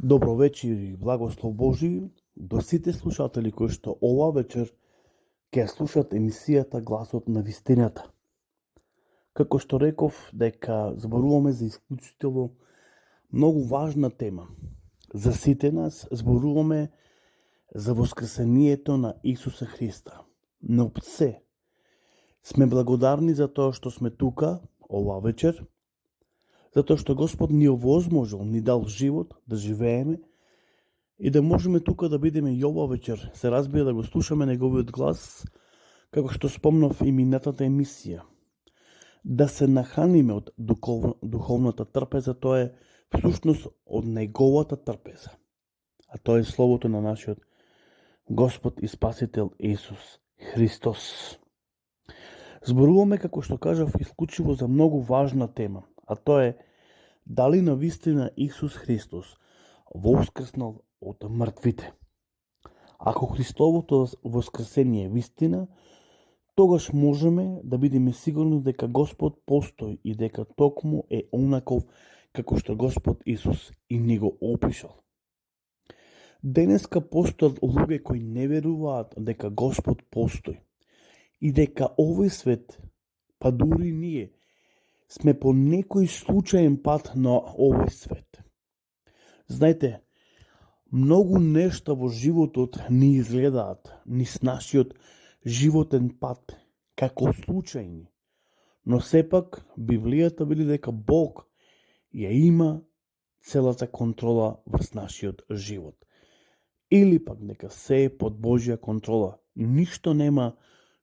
Добро вечер и благослов Божи до сите слушатели кои што ова вечер ќе слушат емисијата Гласот на вистината. Како што реков дека зборуваме за исклучително многу важна тема. За сите нас зборуваме за воскресението на Исуса Христа. Но се сме благодарни за тоа што сме тука ова вечер, затоа што Господ ни овозможил, ни дал живот да живееме и да можеме тука да бидеме и ова вечер. Се разбира да го слушаме Неговиот глас, како што спомнав и минатата емисија. Да се нахраниме од духовната трпеза, тоа е всушност од Неговата трпеза. А тоа е Словото на нашиот Господ и Спасител Исус Христос. Зборуваме, како што кажав, исклучиво за многу важна тема, а тоа е дали навистина Исус Христос воскреснал од мртвите. Ако Христовото воскресение е вистина, тогаш можеме да бидеме сигурни дека Господ постои и дека токму е онаков како што Господ Исус и ни го опишал. Денеска постојат луѓе кои не веруваат дека Господ постои и дека овој свет, па дури ние, сме по некој случаен пат на овој свет. Знаете, многу нешта во животот ни изгледаат низ нашиот животен пат како случајни, но сепак Библијата вели дека Бог ја има целата контрола врз нашиот живот. Или пак дека се е под Божја контрола. Ништо нема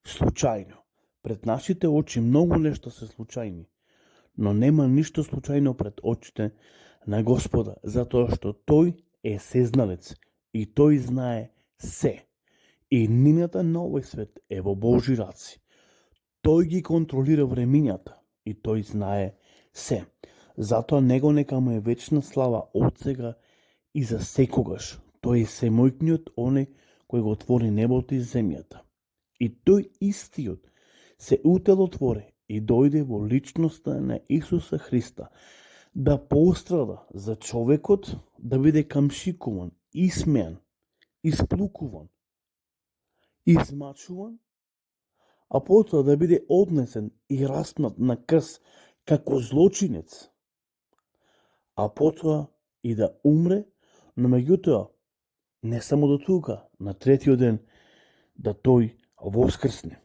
случајно. Пред нашите очи многу нешта се случајни, но нема ништо случајно пред очите на Господа, затоа што Тој е сезналец и Тој знае се. И нината на овој свет е во Божи раци. Тој ги контролира времињата и Тој знае се. Затоа Него нека му е вечна слава од сега и за секогаш. Тој е семојкниот оне кој го твори небото и земјата. И Тој истиот се утелотвори и дојде во личноста на Исуса Христа да пострада за човекот, да биде камшикуван, исмеан, исплукуван, измачуван, а потоа да биде однесен и распнат на крст како злочинец, а потоа и да умре, но меѓутоа не само до тука, на третиот ден да тој воскресне.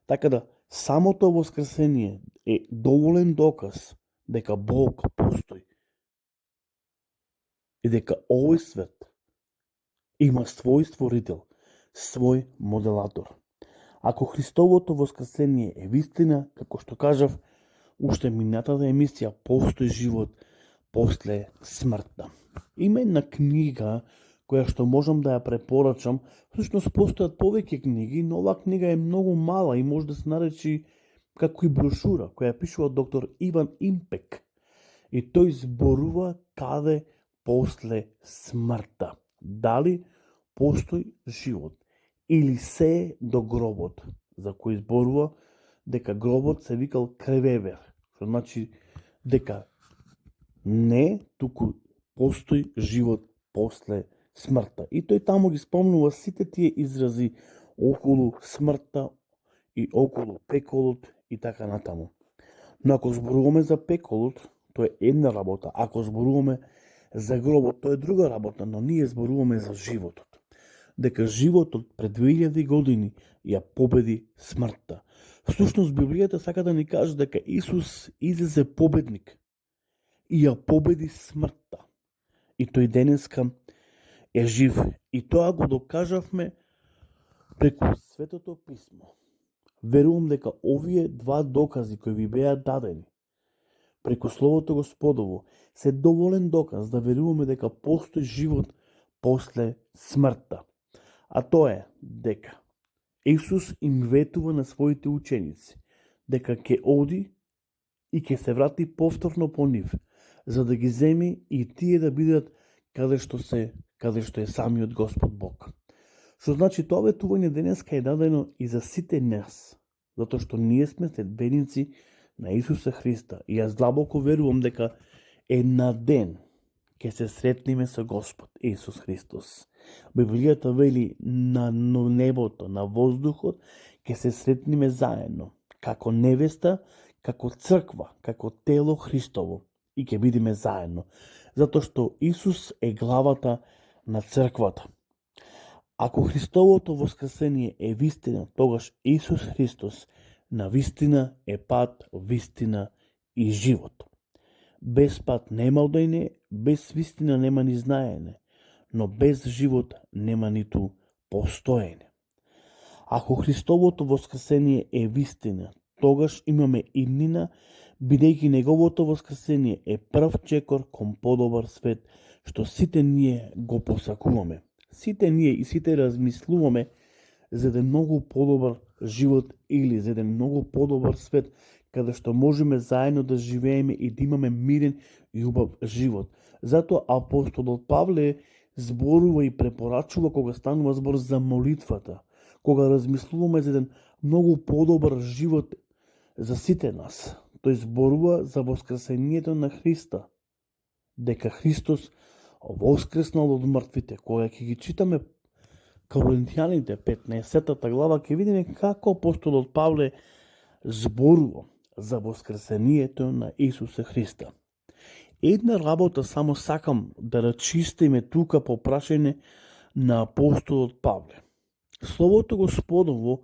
Така да самото воскресение е доволен доказ дека Бог постои и дека овој свет има свој створител, свој моделатор. Ако Христовото воскресение е вистина, како што кажав, уште минатата емисија, постои живот после смртта. Има една книга која што можам да ја препорачам. Всушност постојат повеќе книги, но оваа книга е многу мала и може да се наречи како и брошура, која пишува доктор Иван Импек. И тој зборува каде после смртта. Дали постои живот или се до гробот, за кој зборува дека гробот се викал кревевер, што значи дека не, туку постои живот после смртта. И тој таму ги спомнува сите тие изрази околу смртта и околу пеколот и така натаму. Но ако зборуваме за пеколот, тоа е една работа. Ако зборуваме за гробот, тоа е друга работа, но ние зборуваме за животот. Дека животот пред 2000 години ја победи смртта. Всушност Библијата сака да ни каже дека Исус излезе победник и ја победи смртта. И тој денеска е жив. И тоа го докажавме преку Светото Писмо. Верувам дека овие два докази кои ви беа дадени преку Словото Господово се доволен доказ да веруваме дека постои живот после смртта. А тоа е дека Исус им ветува на своите ученици дека ќе оди и ќе се врати повторно по нив, за да ги земи и тие да бидат каде што е самиот Господ Бог. Што значи тоа ветување денеска е дадено и за сите нас, затоа што ние сме следбеници на Исуса Христа. И јас длабоко верувам дека една ден ќе се сретниме со Господ Исус Христос. Библијата вели на небото, на воздухот, ќе се сретниме заедно, како невеста, како црква, како тело Христово и ќе бидеме заедно, затоа што Исус е главата на црквата. Ако Христовото воскресение е вистина, тогаш Исус Христос на вистина е пат, вистина и живот. Без пат нема одење, без вистина нема ни знаење, но без живот нема ниту постоење. Ако Христовото воскресение е вистина, тогаш имаме иднина, бидејќи неговото воскресение е прв чекор кон подобар свет, што сите ние го посакуваме. Сите ние и сите размислуваме за еден многу подобар живот или за еден многу подобар свет, каде што можеме заедно да живееме и да имаме мирен и убав живот. Затоа апостолот Павле зборува и препорачува кога станува збор за молитвата, кога размислуваме за еден многу подобар живот за сите нас. Тој зборува за воскресението на Христа, дека Христос воскреснал од мртвите. Кога ќе ги читаме Коринтијаните 15 глава, ќе видиме како апостолот Павле зборува за воскресението на Исуса Христа. Една работа само сакам да рачистиме тука по прашање на апостолот Павле. Словото Господово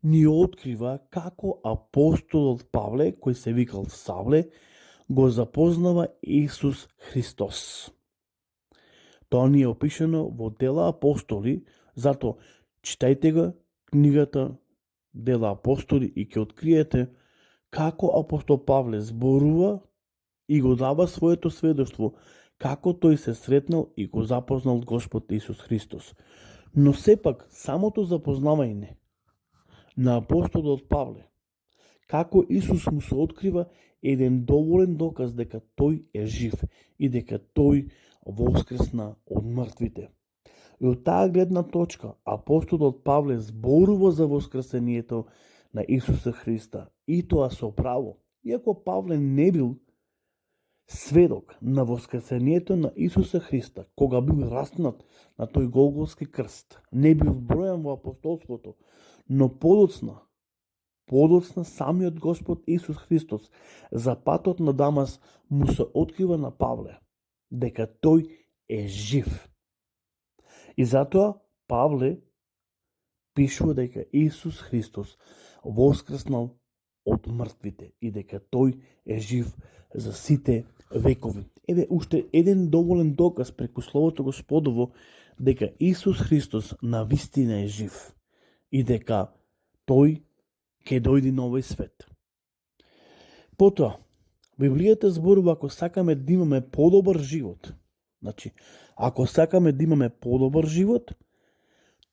ни открива како апостолот Павле, кој се викал Савле, го запознава Исус Христос. Тоа ни е опишено во Дела апостоли, затоа читајте го книгата Дела апостоли и ќе откриете како апостол Павле зборува и го дава своето сведоштво, како тој се сретнал и го запознал Господ Исус Христос. Но сепак, самото запознавање на апостолот Павле, како Исус му се открива, еден доволен доказ дека тој е жив и дека тој воскресна од мртвите. И од таа гледна точка, апостолот Павле зборува за воскресението на Исуса Христа, и тоа со право. Иако Павле не бил сведок на воскресението на Исуса Христа, кога бил распнат на тој голготски крст, не бил бројан во апостолството, но подоцна самиот Господ Исус Христос за патот на Дамас му се открива на Павле дека тој е жив. И затоа Павле пишува дека Исус Христос воскреснал од мртвите и дека тој е жив за сите векови. Еве уште еден доволен доказ преку Словото Господово дека Исус Христос навистина е жив и дека тој ќе дојде на овој свет. Потоа, Библијата зборува ако сакаме да имаме подобар живот. Значи, ако сакаме да имаме подобар живот,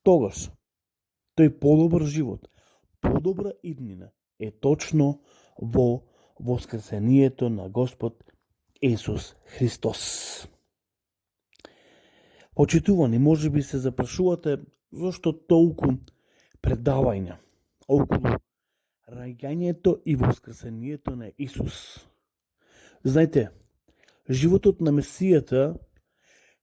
тогаш тој подобар живот, подобра иднина е точно во воскресението на Господ Исус Христос. Почитувани, може би се запрашувате зашто толку предавања околу раѓањето и воскресението на Исус. Знаете, животот на Месијата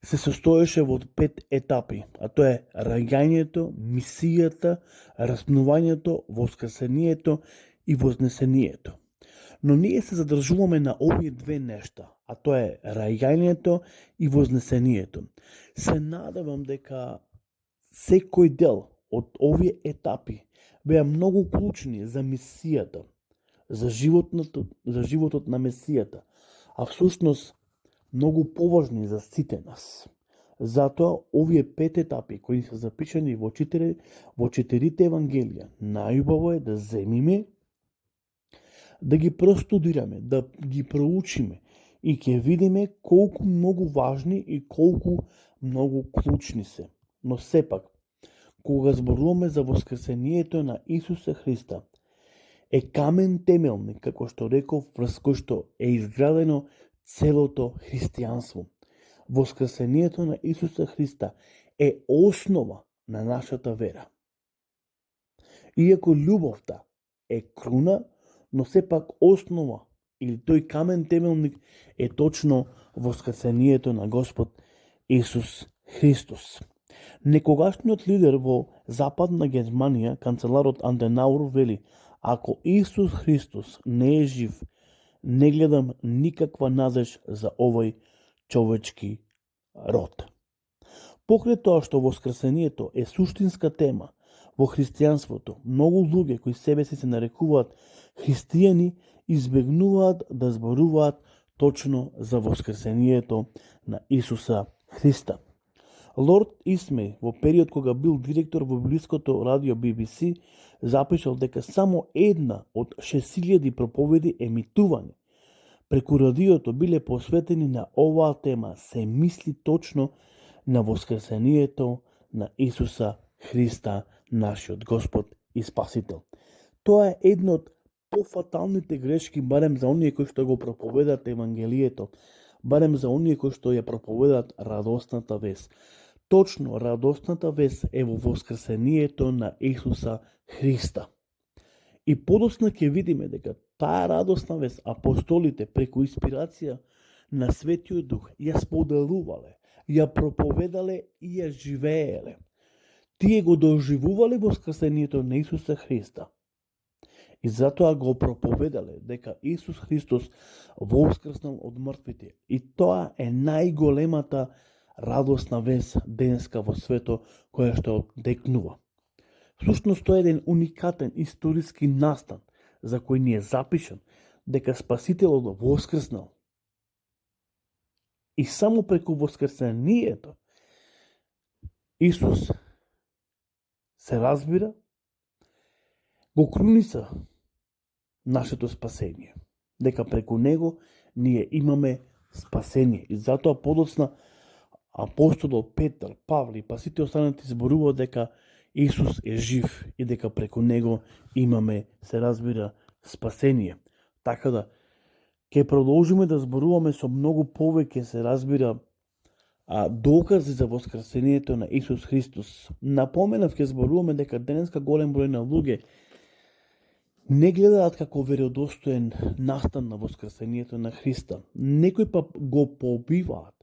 се состоеше во 5 етапи, а тоа е раѓањето, мисијата, распнувањето, воскресението и вознесението. Но ние се задржуваме на овие две нешта, а тоа е раѓањето и вознесението. Се надевам дека секој дел од овие етапи беа многу клучни за мисијата, за животот на Месијата, а всушност многу поважни за сите нас. Затоа овие 5 етапи кои се запишани во 4 евангелија, најубаво е да земиме, да ги простудираме, да ги проучиме и ќе видиме колку многу важни и колку многу клучни се. Но сепак, кога зборуваме за воскресението на Исуса Христа, е камен темелник, како што реков, врз кој што е изградено целото христијанство. Воскресението на Исуса Христа е основа на нашата вера. Иако љубовта е круна, но сепак основа или тој камен темелник е точно воскресението на Господ Исус Христос. Некогашниот лидер во Западна Германија, канцеларот Аденауер, вели: ако Исус Христос не е жив, не гледам никаква надеж за овој човечки род. Покрај тоа што воскресението е суштинска тема во христијанството, многу луѓе кои себе си се нарекуваат христијани избегнуваат да зборуваат точно за воскресението на Исуса Христа. Лорд Исмеј во период кога бил директор во библиското радио BBC запишал дека само една од 6000 проповеди емитувани преку радиото биле посветени на оваа тема, се мисли точно на воскресението на Исуса Христа, нашиот Господ и Спасител. Тоа е една од пофаталните грешки, барем за оние кои што го проповедаат Евангелието, барем за оние кои што ја проповедаат радосната вест. Точно радосната вест е во воскресението на Исуса Христа. И подоцна ќе видиме дека таа радосна вест апостолите преку инспирација на Светиот Дух ја споделувале, ја проповедале и ја живееле. Тие го доживувале воскресението на Исуса Христа. И затоа го проповедале дека Исус Христос воскреснал од мртвите. И тоа е најголемата радосна вест денеска во свето која што декнува. Всушност тоа е еден уникатен историски настан за кој ни е запишан дека Спасителот воскреснал. И само преку воскресението Исус се разбира го круниса нашето спасение. Дека преку него ние имаме спасение. И затоа подоцна апостолот Петар, Павле и па сите останати зборуваат дека Исус е жив и дека преку него имаме, се разбира, спасение. Така да, ќе продолжиме да зборуваме со многу повеќе, се разбира, докази за воскресението на Исус Христос. Напоменав, ќе зборуваме дека денеска голем број на луѓе не гледаат како веродостоен настан на воскресението на Христа. Некои па го побиваат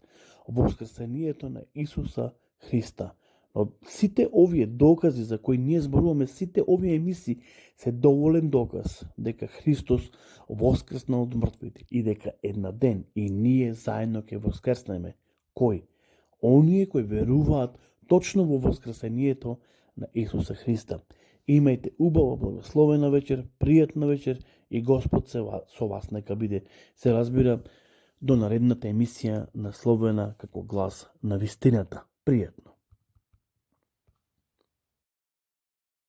воскресението на Исуса Христа. Но сите овие докази за кои ние зборуваме, сите овие емисии се доволен доказ дека Христос воскреснал од мртвите и дека една ден и ние заедно ќе воскреснеме. Кој? Оние кои веруваат точно во воскресението на Исуса Христа. Имајте убава, благословена вечер, пријатна вечер и Господ со вас нека биде. Се разбира, до наредната емисија насловена како глас на вистината. Пријатно.